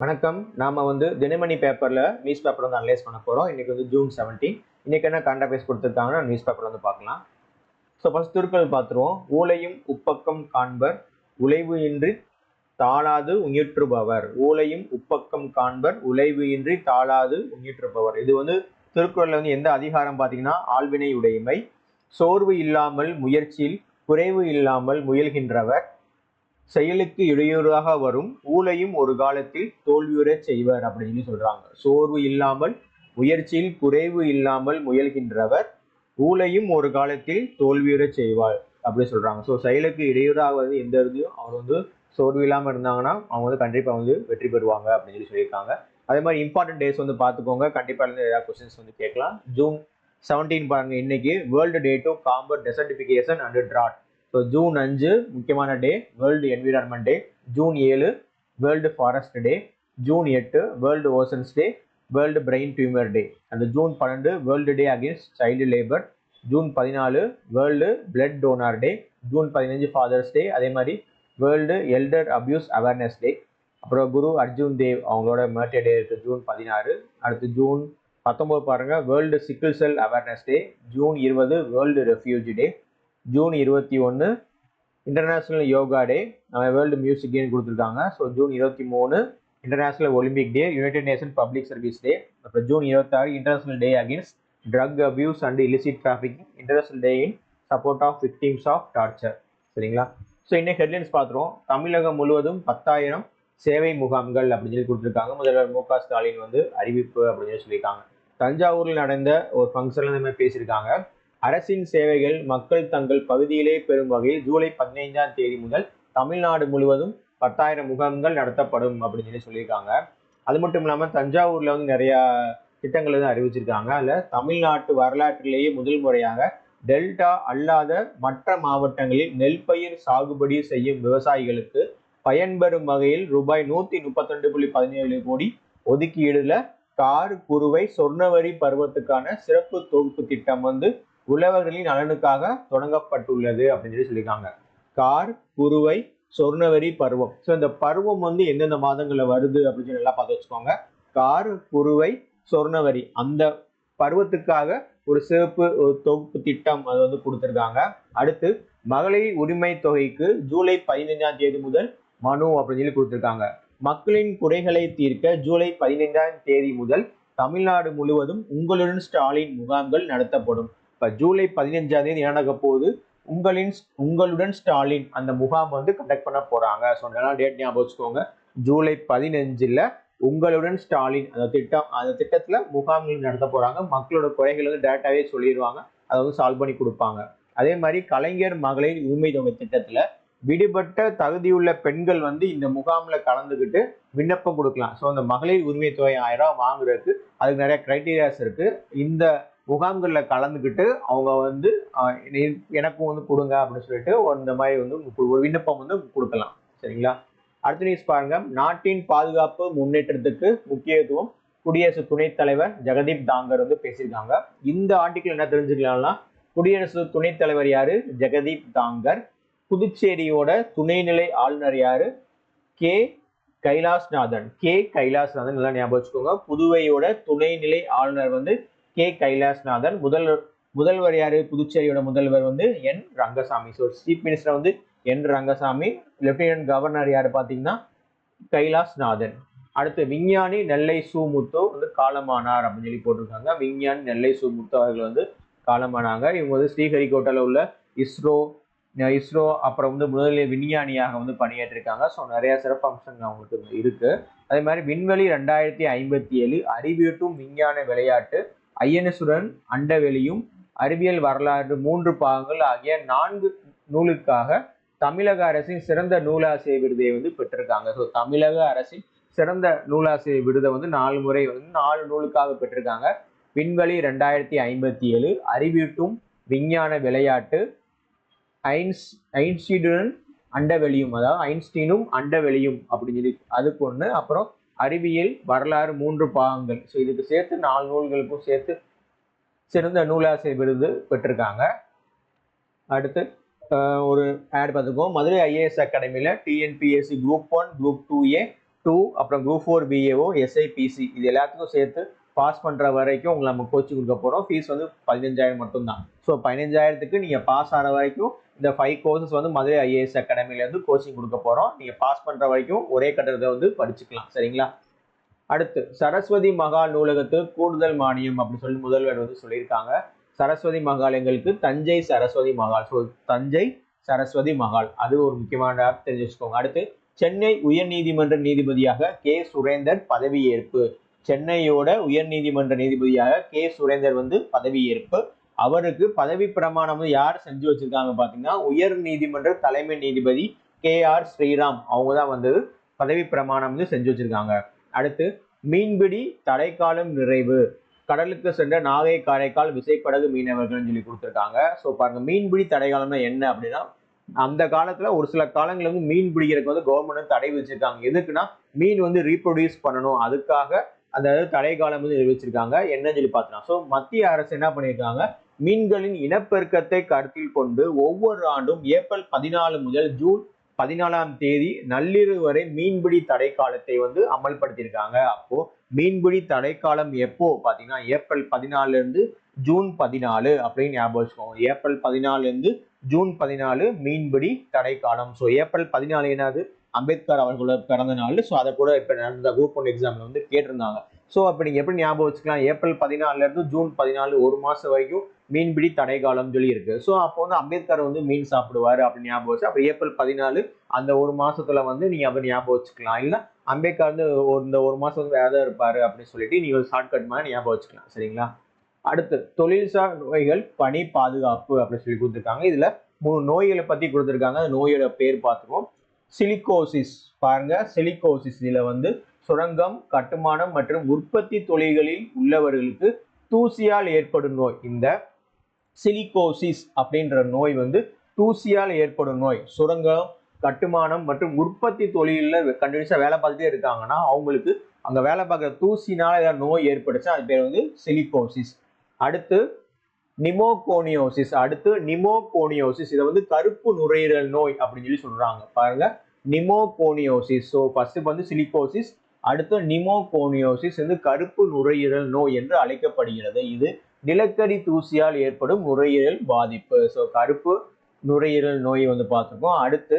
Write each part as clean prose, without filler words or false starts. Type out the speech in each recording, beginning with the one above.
வணக்கம். நாம தினமணி பேப்பர்ல நியூஸ் பேப்பர் அனலைஸ் பண்ண போறோம். இன்னைக்கு ஜூன் 17. இன்னைக்கு என்ன கரண்ட் அஃபேர்ஸ் கொடுத்துருக்காங்கன்னா நியூஸ் பேப்பர் பார்க்கலாம். ஸோ ஃபர்ஸ்ட் திருக்குறள் பார்த்துருவோம். ஊழையும் உப்பக்கம் காண்பர் உழைவு இன்றி தாளாது உயிற்றுபவர். ஊழையும் உப்பக்கம் காண்பர் உழைவு இன்றி தாளாது உயிற்றுபவர். இது திருக்குறள்ல எந்த அதிகாரம் பார்த்தீங்கன்னா ஆள்வினை உடைமை. சோர்வு இல்லாமல் முயற்சியில் குறைவு இல்லாமல் முயல்கின்றவர் செயலுக்கு இடையூறாக வரும் ஊழையும் ஒரு காலத்தில் தோல்வியுற செய்வர் அப்படின்னு சொல்றாங்க. சோர்வு இல்லாமல் முயற்சியில் குறைவு இல்லாமல் முயல்கின்றவர் ஊழையும் ஒரு காலத்தில் தோல்வியுற செய்வார் அப்படி சொல்றாங்க. ஸோ செயலுக்கு இடையூறாக எந்த இறுதியும் அவர் சோர்வு இல்லாமல் இருந்தாங்கன்னா அவங்க கண்டிப்பாக வெற்றி பெறுவாங்க அப்படின்னு சொல்லியிருக்காங்க. அதே மாதிரி இம்பார்ட்டன்ட் டேஸ் பார்த்துக்கோங்க. கண்டிப்பாக ஏதாவது கொஸ்டின்ஸ் கேட்கலாம். ஜூன் 17 பாருங்க, இன்னைக்கு world day to combat desertification and drought. So June 5 முக்கியமான day, world environment day. June 7 world forest day. June 8 world oceans day, world brain tumour day. அந்த June 12 world day against child labour. June 14 world blood donor day. June 15 father's day. அதே மாதிரி world elder abuse awareness day. அப்புறம் குரு அர்ஜுன் தேவ் அவங்களோட birthday day இருக்குது June 16. அடுத்து June 19 பாருங்க, world sickle cell awareness day. June 20 world refugee day. June 21 international yoga day. World music டேன்னு கொடுத்துருக்காங்க. So June 23 international Olympic day, united nation public service day. அப்புறம் June 26 international day against drug abuse and illicit trafficking, international day in support of victims of torture. சரிங்களா? So இன்னைக்கு headlines பார்த்துருவோம். தமிழகம் முழுவதும் 10,000 சேவை முகாம்கள் அப்படின்னு சொல்லி கொடுத்துருக்காங்க. முதல்வர் மு.க. ஸ்டாலின் அறிவிப்பு அப்படின்னு சொல்லியிருக்காங்க. தஞ்சாவூரில் நடந்த ஒரு ஃபங்க்ஷன்ல இந்த மாதிரி பேசியிருக்காங்க. அரசின் சேவைகள் மக்கள் தங்கள் பகுதியிலே பெறும் வகையில் ஜூலை 15ஆம் தேதி முதல் தமிழ்நாடு முழுவதும் 10,000 முகாம்கள் நடத்தப்படும் அப்படின்னு சொல்லியிருக்காங்க. அது மட்டும் இல்லாமல் தஞ்சாவூர்ல நிறைய திட்டங்கள் அறிவிச்சிருக்காங்க. அதில் தமிழ்நாட்டு வரலாற்றிலேயே முதல் முறையாக டெல்டா அல்லாத மற்ற மாவட்டங்களில் நெல் பயிர் சாகுபடி செய்யும் விவசாயிகளுக்கு பயன்பெறும் வகையில் ரூபாய் 132.17 கோடி ஒதுக்கீடுல கார் குறுவை சொர்ணவரி பருவத்துக்கான சிறப்பு தொகுப்பு திட்டம் உழவர்களின் நலனுக்காக தொடங்கப்பட்டுள்ளது அப்படின்னு சொல்லியிருக்காங்க. கார் குறுவை சொர்ணவரி பருவம். ஸோ இந்த பருவம் எந்தெந்த மாதங்கள்ல வருது அப்படின்னு சொல்லி எல்லாம் பார்த்து வச்சுக்கோங்க. கார் குறுவை சொர்ணவரி அந்த பருவத்துக்காக ஒரு சிறப்பு தொகுப்பு திட்டம் அது கொடுத்துருக்காங்க. அடுத்து மகளிர் உரிமை தொகைக்கு ஜூலை 15ஆம் தேதி முதல் மனு அப்படின்னு சொல்லி கொடுத்துருக்காங்க. மக்களின் குறைகளை தீர்க்க ஜூலை 15ஆம் தேதி முதல் தமிழ்நாடு முழுவதும் உங்களுடன் ஸ்டாலின் முகாம்கள் நடத்தப்படும். இப்ப ஜூலை 15ஆம் தேதி என்ன நடக்க போகுது, உங்களுடன் ஸ்டாலின் அந்த முகாம் கண்டக்ட் பண்ண போறாங்க. ஸோ நல்லா டேட் ஞாபகம் வச்சுக்கோங்க. ஜூலை 15 உங்களுடன் ஸ்டாலின் அந்த திட்டத்துல முகாம்கள் நடத்த போறாங்க. மக்களோட குறைகள் டேட்டாவே சொல்லிடுவாங்க, அதை சால்வ் பண்ணி கொடுப்பாங்க. அதே மாதிரி கலைஞர் மகளிர் உரிமை தொகை திட்டத்துல விடுபட்ட தகுதியுள்ள பெண்கள் இந்த முகாம்ல கலந்துக்கிட்டு விண்ணப்பம் கொடுக்கலாம். ஸோ அந்த மகளிர் உரிமை தொகை 1000 ரூபாய் வாங்குறதுக்கு அதுக்கு நிறைய கிரைட்டீரியாஸ் இருக்கு. இந்த முகாம்கள்ல கலந்துக்கிட்டு அவங்க எனக்கும் கொடுங்க அப்படின்னு சொல்லிட்டு இந்த மாதிரி ஒரு விண்ணப்பம் கொடுக்கலாம். சரிங்களா? அடுத்த நியூஸ் பாருங்க. நாட்டின் பாதுகாப்பு முன்னேற்றத்துக்கு முக்கியத்துவம் குடியரசு துணைத் தலைவர் ஜெகதீப் தாங்கர் பேசியிருக்காங்க. இந்த ஆர்டிக்கிள் என்ன தெரிஞ்சுக்கலாம்னா, குடியரசு துணைத் தலைவர் யாரு? ஜெகதீப் தாங்கர். புதுச்சேரியோட துணைநிலை ஆளுநர் யாரு? கே கைலாஷ்நாதன். நல்லா ஞாபகம் வச்சுக்கோங்க. புதுவையோட துணைநிலை ஆளுநர் கே கைலாஷ்நாதன். முதல்வர் யாரு? புதுச்சேரியோட முதல்வர் என் ரங்கசாமி. ஸோ சீஃப் மினிஸ்டர் என் ரங்கசாமி. லெப்டினன்ட் கவர்னர் யாரு பாத்தீங்கன்னா கைலாஷ்நாதன். அடுத்து விஞ்ஞானி நெல்லை சு முத்து காலமானார் அப்படின்னு சொல்லி போட்டிருக்காங்க. விஞ்ஞானி நெல்லை சு முத்து அவர்கள் காலமானாங்க. இவங்க ஸ்ரீஹரிகோட்டால உள்ள இஸ்ரோ அப்புறம் முதல்நிலை விஞ்ஞானியாக பணியேற்றிருக்காங்க. ஸோ நிறைய சிறப்பு அம்சங்கள் அவங்களுக்கு இருக்கு. அதே மாதிரி விண்வெளி 2057 அறிவியட்டும் விஞ்ஞான விளையாட்டு ஐஎன்எஸ்உடன் அண்டவெளியும் அறிவியல் வரலாறு 3 பாகங்கள் ஆகிய 4 நூலுக்காக தமிழக அரசின் சிறந்த நூலாசிரியர் விருதை பெற்றிருக்காங்க. ஸோ தமிழக அரசின் சிறந்த நூலாசிரியர் விருதை 4 முறை 4 நூலுக்காக பெற்றிருக்காங்க. விண்வெளி 2057, அறிவியட்டும் விஞ்ஞான விளையாட்டு, ஐன்ஸ்டீனுடன் அண்டவெளியும், அதாவது ஐன்ஸ்டீனும் அண்டவெளியும் அப்படின்னு சொல்லி அதுக்கு ஒன்று. அப்புறம் அறிவியல் வரலாறு 3 பாகங்கள். ஸோ இதுக்கு சேர்த்து 4 நூல்களுக்கும் சேர்த்து சிறந்த நூலாசிரியர் விருது பெற்றிருக்காங்க. அடுத்து ஒரு ஆட் பார்த்துக்கோம். மதுரை ஐஏஎஸ் அகாடமியில் டிஎன்பிஎஸ்சி குரூப் 1 குரூப் 2A 2 அப்புறம் குரூப் 4 பிஏஓ எஸ்ஐபிசி இது எல்லாத்துக்கும் சேர்த்து பாஸ் பண்ற வரைக்கும் உங்களுக்கு நம்ம கோச்சிங் கொடுக்க போறோம். ஃபீஸ் வந்து 15,000 மட்டும்தான். ஸோ 15,000க்கு நீங்க பாஸ் ஆகிற வரைக்கும் இந்த 5 கோர்சஸ் வந்து மதுரை ஐஏஎஸ் அகாடமில இருந்து கோச்சிங் கொடுக்க போறோம். நீங்க பாஸ் பண்ற வரைக்கும் ஒரே கட்டணத்தை வந்து படிச்சுக்கலாம். சரிங்களா? அடுத்து சரஸ்வதி மகால் நூலகத்துக்கு கூடுதல் மானியம் அப்படின்னு சொல்லி முதல்வர் வந்து சொல்லியிருக்காங்க. சரஸ்வதி மகால் எங்களுக்கு தஞ்சை சரஸ்வதி மகால். ஸோ தஞ்சை சரஸ்வதி மகால் அது ஒரு முக்கியமான தெரிஞ்சு வச்சுக்கோங்க. அடுத்து சென்னை உயர்நீதிமன்ற நீதிபதியாக கே சுரேந்தர் பதவியேற்பு. சென்னையோட உயர்நீதிமன்ற நீதிபதியாக கே சுரேந்தர் வந்து பதவியேற்பு. அவருக்கு பதவி பிரமாணம் வந்து யார் செஞ்சு வச்சிருக்காங்க பாத்தீங்கன்னா உயர் நீதிமன்ற தலைமை நீதிபதி KR ஸ்ரீராம் அவங்க தான் வந்து பதவி பிரமாணம் வந்து செஞ்சு வச்சிருக்காங்க. அடுத்து மீன்பிடி தடைக்காலம் நிறைவு. கடலுக்கு சென்ற நாகை காரைக்கால் விசைப்படகு மீனவர்கள் சொல்லி கொடுத்துருக்காங்க. ஸோ பாருங்க மீன்பிடி தடைக்காலம்னா என்ன அப்படின்னா அந்த காலத்துல ஒரு சில காலங்கள் வந்து மீன் பிடிக்கிறதுக்கு வந்து கவர்மெண்ட் தடை வச்சிருக்காங்க. எதுக்குன்னா மீன் வந்து ரீப்ரொடியூஸ் பண்ணணும், அதுக்காக அந்த தடை காலம் வந்து நிர்வகிச்சிருக்காங்க. என்னன்னு சொல்லி பார்த்தோம்னா ஸோ மத்திய அரசு என்ன பண்ணியிருக்காங்க, மீன்களின் இனப்பெருக்கத்தை கருத்தில் கொண்டு ஒவ்வொரு ஆண்டும் ஏப்ரல் 14 முதல் ஜூன் 14ஆம் தேதி நள்ளிரவு வரை மீன்பிடி தடை காலத்தை வந்து அமல்படுத்தியிருக்காங்க. அப்போ மீன்பிடி தடை காலம் எப்போ பாத்தீங்கன்னா ஏப்ரல் 14 இருந்து ஜூன் 14 அப்படின்னு ஞாபகம் வச்சுக்கோங்க. ஏப்ரல் 14 இருந்து ஜூன் 14 மீன்பிடி தடை காலம். ஸோ ஏப்ரல் 14 என்னது அம்பேத்கர் அவர்களோட பிறந்த நாள். ஸோ அதை கூட இப்போ நடந்த குரூப் 1 எக்ஸாம்ல வந்து கேட்டிருந்தாங்க. ஸோ அப்போ நீங்க எப்படி ஞாபகம் வச்சுக்கலாம், ஏப்ரல் 14 இருந்து ஜூன் 14 ஒரு மாசம் வரைக்கும் மீன்பிடி தடை காலம் சொல்லி இருக்கு. ஸோ அப்போ வந்து அம்பேத்கர் வந்து மீன் சாப்பிடுவாரு அப்படின்னு ஞாபகம் வச்சு அப்போ ஏப்ரல் 14 அந்த ஒரு மாசத்துல வந்து நீங்க அப்படி ஞாபகம் வச்சுக்கலாம். இல்ல அம்பேத்கர் வந்து இந்த ஒரு மாசம் வந்து வேலை இருப்பாரு அப்படின்னு சொல்லிட்டு நீங்க ஒரு ஷார்ட்கட் மாதிரி ஞாபகம் வச்சுக்கலாம். சரிங்களா? அடுத்து தொழில்சார் நோய்கள் பணி பாதுகாப்பு அப்படின்னு சொல்லி கொடுத்துருக்காங்க. இதுல 3 நோய்களை பத்தி கொடுத்துருக்காங்க. அந்த நோயோட பேர் பார்த்துருவோம். சிலிகோசிஸ் பாருங்க, சிலிகோசிஸ் இதுல வந்து சுரங்கம் கட்டுமானம் மற்றும் உற்பத்தி தொழில்களில் உள்ளவர்களுக்கு தூசியால் ஏற்படும் நோய். இந்த சிலிகோசிஸ் அப்படின்ற நோய் வந்து தூசியால் ஏற்படும் நோய். சுரங்கம் கட்டுமானம் மற்றும் உற்பத்தி தொழிலில் கண்டினியூஸா வேலை பார்த்துட்டே இருக்காங்கன்னா அவங்களுக்கு அங்க வேலை பார்க்குற தூசினால ஏதாவது நோய் ஏற்பட்டுச்சு அது பேர் வந்து சிலிகோசிஸ். அடுத்து நிமோகோனியோசிஸ். இதை வந்து கருப்பு நுரையீரல் நோய் அப்படின்னு சொல்லி சொல்றாங்க. பாருங்க நிமோகோனியோசிஸ். ஸோ ஃபர்ஸ்ட் வந்து சிலிகோசிஸ், அடுத்து நிமோகோனியோசிஸ் வந்து கருப்பு நுரையீரல் நோய் என்று அழைக்கப்படுகிறது. இது நிலக்கரி தூசியால் ஏற்படும் நுரையீரல் பாதிப்பு. ஸோ கருப்பு நுரையீரல் நோய் வந்து பார்த்துருக்கோம். அடுத்து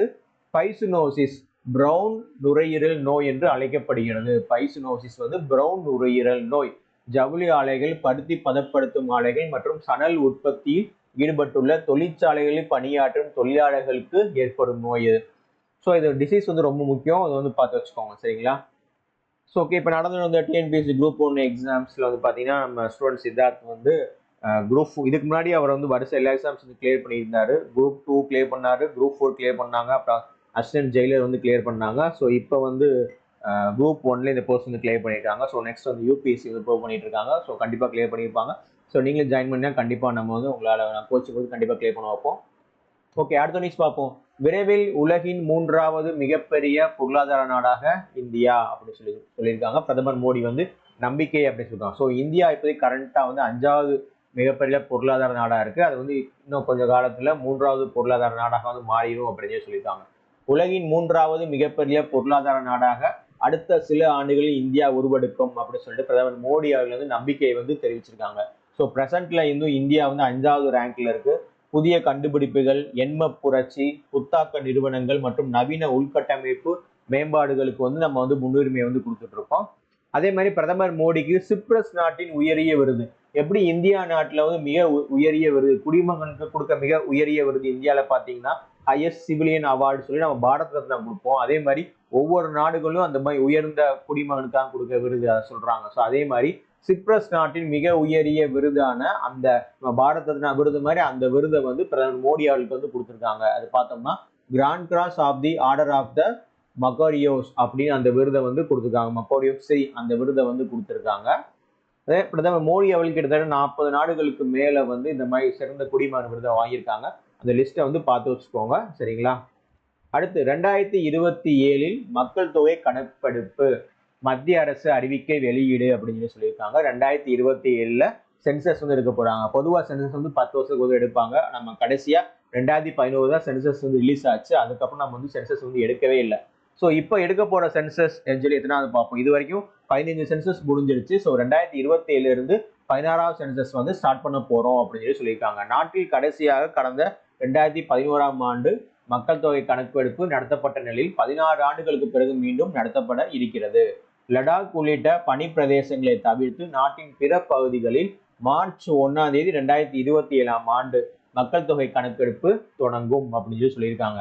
பைசுனோசிஸ், பிரவுன் நுரையீரல் நோய் என்று அழைக்கப்படுகிறது. பைசுனோசிஸ் வந்து பிரவுன் நுரையீரல் நோய். ஜவுளி ஆலைகள், பருத்தி பதப்படுத்தும் ஆலைகள் மற்றும் சணல் உற்பத்தியில் ஈடுபட்டுள்ள தொழிற்சாலைகளில் பணியாற்றும் தொழிலாளர்களுக்கு ஏற்படும் நோய் இது. ஸோ இது டிசீஸ் வந்து ரொம்ப முக்கியம், அது வந்து பார்த்து வச்சுக்கோங்க. சரிங்களா? ஸோ ஓகே, இப்போ நடந்து வந்த டிஎன்பிஎஸ்சி குரூப் 1 எக்ஸாம்ஸில் வந்து பார்த்தீங்கன்னா நம்ம ஸ்டூடெண்ட் சித்தார்த் வந்து குரூப் இதுக்கு முன்னாடி அவர் வந்து வருஷம் எல்லா எக்ஸாம்ஸ் வந்து கிளியர் பண்ணியிருந்தாரு. குரூப் 2 கிளியர் பண்ணாரு, குரூப் 4 கிளியர் பண்ணாங்க, அப்புறம் அசிஸ்டன்ட் ஜெயிலர் வந்து கிளியர் பண்ணாங்க. ஸோ இப்போ வந்து குரூப் 1ல இந்த போஸ்ட் வந்து கிளியர் பண்ணியிருக்காங்க. ஸோ நெக்ஸ்ட் வந்து யூபிஎஸ்சி வந்து ப்ரூவ் பண்ணிட்டு இருக்காங்க. ஸோ கண்டிப்பாக கிளியர் பண்ணியிருப்பாங்க. ஸோ நீங்களும் ஜாயின் பண்ணால் கண்டிப்பாக நம்ம வந்து உங்களால் கோச்சிங் வந்து கண்டிப்பாக கிளியர் பண்ண வைப்போம். ஓகே, அடுத்த நியூஸ் பார்ப்போம். விரைவில் உலகின் 3வது மிகப்பெரிய பொருளாதார நாடாக இந்தியா அப்படின்னு சொல்லியிருக்காங்க. பிரதமர் மோடி வந்து நம்பிக்கை அப்படின்னு சொல்லியிருக்காங்க. ஸோ இந்தியா இப்போதைக்கு கரண்டா வந்து 5வது மிகப்பெரிய பொருளாதார நாடாக இருக்கு. அது வந்து இன்னும் கொஞ்சம் காலத்துல 3வது பொருளாதார நாடாக வந்து மாறிடும் அப்படின்னு சொல்லியிருக்காங்க. உலகின் 3வது மிகப்பெரிய பொருளாதார நாடாக அடுத்த சில ஆண்டுகளில் இந்தியா உருவெடுக்கும் அப்படின்னு சொல்லிட்டு பிரதமர் மோடி அவர்கள் வந்து நம்பிக்கையை வந்து தெரிவிச்சிருக்காங்க. ஸோ பிரசன்ட்ல இன்னும் இந்தியா வந்து 5வது ரேங்க்ல இருக்கு. புதிய கண்டுபிடிப்புகள், எண்ம புரட்சி, புத்தாக்க நிறுவனங்கள் மற்றும் நவீன உள்கட்டமைப்பு மேம்பாடுகளுக்கு வந்து நம்ம வந்து முன்னுரிமை வந்து கொடுத்துட்டு இருக்கோம். அதே மாதிரி பிரதமர் மோடிக்கு சிப்ரஸ் நாட்டின் உயரிய விருது. எப்படி இந்தியா நாட்டில் வந்து மிக உயரிய விருது, குடிமகனுக்கு கொடுக்க மிக உயரிய விருது இந்தியாவில் பார்த்தீங்கன்னா ஹையஸ்ட் சிவிலியன் அவார்டு சொல்லி நம்ம பாரத் ரத்னா கொடுப்போம். அதே மாதிரி ஒவ்வொரு நாடுகளும் அந்த மாதிரி உயர்ந்த குடிமகனுக்காக கொடுக்க விருது அதை சொல்றாங்க. ஸோ அதே மாதிரி சிப்ரஸ் நாட்டின் மிக உயரிய விருதான அந்த பாரத் ரத்னா விருது மாதிரி அந்த விருதை வந்து பிரதமர் மோடி அவர்களுக்கு வந்து கொடுத்துருக்காங்க. அது பார்த்தோம்னா grand cross of the order of the Makarios அப்படின்னு அந்த விருதை வந்து கொடுத்துருக்காங்க. மகோரியோஸ் அந்த விருதை வந்து கொடுத்துருக்காங்க. அதே பிரதமர் மோடி அவர்கள் கிட்டத்தட்ட 40 நாடுகளுக்கு மேல வந்து இந்த மாதிரி சிறந்த குடிமகன் விருதை வாங்கியிருக்காங்க. அந்த லிஸ்ட்டை வந்து பார்த்து வச்சுக்கோங்க. சரிங்களா? அடுத்து 2027 மக்கள் தொகை கணக்கெடுப்பு மத்திய அரசு அறிவிக்கை வெளியீடு அப்படின்னு சொல்லியிருக்காங்க. 2027 சென்சஸ் வந்து எடுக்க போறாங்க. பொதுவாக சென்சஸ் வந்து 10 வருஷத்துக்கு வந்து எடுப்பாங்க. நம்ம கடைசியா 2011 தான் சென்சஸ் வந்து ரிலீஸ் ஆச்சு. அதுக்கப்புறம் நம்ம வந்து சென்சஸ் வந்து எடுக்கவே இல்லை. ஸோ இப்போ எடுக்க போற சென்சஸ் சொல்லி எத்தனாவது பார்ப்போம். இது வரைக்கும் 15 சென்சஸ் முடிஞ்சிருச்சு. ஸோ 2027 இருந்து 16வது சென்சஸ் வந்து ஸ்டார்ட் பண்ண போறோம் அப்படின்னு சொல்லியிருக்காங்க. நாட்டில் கடைசியாக கடந்த 2011ஆம் ஆண்டு மக்கள் தொகை கணக்கெடுப்பு நடத்தப்பட்ட நிலையில் 16 ஆண்டுகளுக்கு பிறகு மீண்டும் நடத்தப்பட இருக்கிறது. லடாக் உள்ளிட்ட பனி பிரதேசங்களை தவிர்த்து நாட்டின் பிற பகுதிகளில் மார்ச் 1ஆம் தேதி 2027ஆம் ஆண்டு மக்கள் தொகை கணக்கெடுப்பு தொடங்கும் அப்படின்னு சொல்லியிருக்காங்க.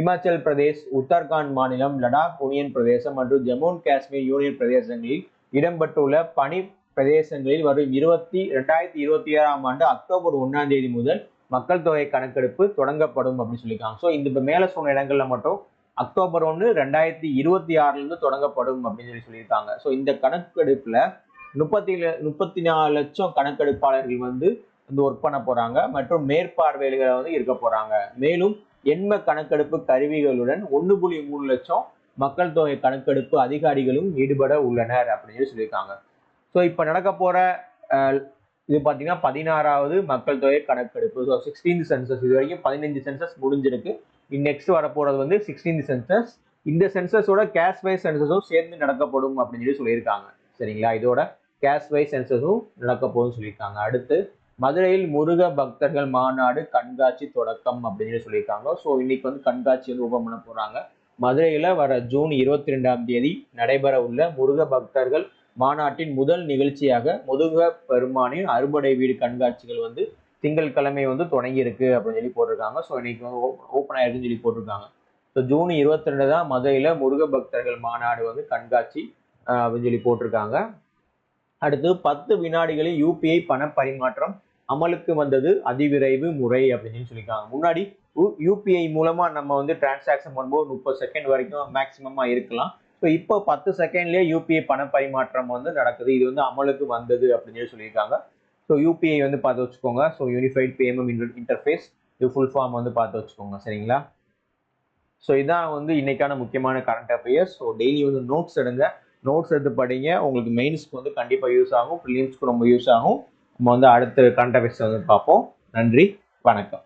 இமாச்சல் பிரதேஷ், உத்தரகாண்ட் மாநிலம், லடாக் யூனியன் பிரதேசம் மற்றும் ஜம்மு அண்ட் காஷ்மீர் யூனியன் பிரதேசங்களில் இடம்பெற்றுள்ள பனி பிரதேசங்களில் வரும் 2027ஆம் ஆண்டு அக்டோபர் 1ஆம் தேதி முதல் மக்கள் தொகை கணக்கெடுப்பு தொடங்கப்படும் அப்படின்னு சொல்லியிருக்காங்க. ஸோ இந்த மேல சொன்ன இடங்கள்ல மட்டும் அக்டோபர் 1, 2026 இருந்து தொடங்கப்படும் அப்படின்னு சொல்லியிருக்காங்க. ஸோ இந்த கணக்கெடுப்புல 34 லட்சம் கணக்கெடுப்பாளர்கள் வந்து ஒர்க் பண்ண போறாங்க மற்றும் மேற்பார்வையாளர்களை வந்து இருக்க போறாங்க. மேலும் எண்ம கணக்கெடுப்பு கருவிகளுடன் 1.3 லட்சம் மக்கள் தொகை கணக்கெடுப்பு அதிகாரிகளும் ஈடுபட உள்ளனர் அப்படின்னு சொல்லியிருக்காங்க. ஸோ இப்போ நடக்க போற இது பார்த்தீங்கன்னா 16வது மக்கள் தொகை கணக்கெடுப்பு. So 16th census. இது வரைக்கும் 15 சென்சஸ் முடிஞ்சிருக்கு. நெக்ஸ்ட் வரப்போறது வந்து 16th சென்சஸ். இந்த சென்சஸோட கேஷ் வைஸ் சென்சஸும் சேர்ந்து நடக்கப்படும் அப்படின்னு சொல்லியிருக்காங்க. சரிங்களா? இதோட கேஷ் வைஸ் சென்சஸும் நடக்க போகுதுன்னு சொல்லியிருக்காங்க. அடுத்து மதுரையில் முருக பக்தர்கள் மாநாடு கண்காட்சி தொடக்கம் அப்படின்னு சொல்லியிருக்காங்க. ஸோ இன்னைக்கு வந்து கண்காட்சி வந்து ஓபன் பண்ண போறாங்க. மதுரையில வர ஜூன் 22ஆம் தேதி நடைபெற உள்ள முருக பக்தர்கள் மாநாட்டின் முதல் நிகழ்ச்சியாக முருக பெருமானின் அறுபடை வீடு கண்காட்சிகள் வந்து திங்கட்கிழமை வந்து தொடங்கி இருக்கு அப்படின்னு சொல்லி போட்டிருக்காங்க. ஸோ இன்னைக்கு வந்து ஓப்பன் ஆயிருக்குன்னு சொல்லி போட்டிருக்காங்க. ஸோ ஜூன் 22 தான் மதுரையில முருக பக்தர்கள் மாநாடு வந்து கண்காட்சி அப்படின்னு சொல்லி போட்டிருக்காங்க. அடுத்து 10 வினாடிகளில் யூபிஐ பண பரிமாற்றம் அமலுக்கு வந்தது அதிவிரைவு முறை அப்படின்னு சொல்லியிருக்காங்க. முன்னாடி யூபிஐ மூலமா நம்ம வந்து டிரான்சாக்ஷன் பண்ணும்போது 30 செகண்ட் வரைக்கும் மேக்சிமமா இருக்கலாம். ஸோ இப்போ 10 செகண்ட்லேயே யூபிஐ பண பரிமாற்றம் வந்து நடக்குது. இது வந்து அமலுக்கு வந்தது அப்படின்னு சொல்லியிருக்காங்க. ஸோ யூபிஐ வந்து பார்த்து வச்சுக்கோங்க. ஸோ யூனிஃபைட் பேமெண்ட் இன்டர்ஃபேஸ், இது ஃபுல் ஃபார்ம் வந்து பார்த்து வச்சுக்கோங்க. சரிங்களா? ஸோ இதான் வந்து இன்னைக்கான முக்கியமான கரண்ட் அஃபேர்ஸ். ஸோ டெய்லி வந்து நோட்ஸ் எடுங்க. நோட்ஸ் எடுத்து படிங்க. உங்களுக்கு மெயின்ஸ்க்கு வந்து கண்டிப்பாக யூஸ் ஆகும், ப்ரிலிம்ஸ்க்கு ரொம்ப யூஸ் ஆகும். நம்ம வந்து அடுத்த கரண்ட் அஃபேர்ஸ் வந்து பார்ப்போம். நன்றி, வணக்கம்.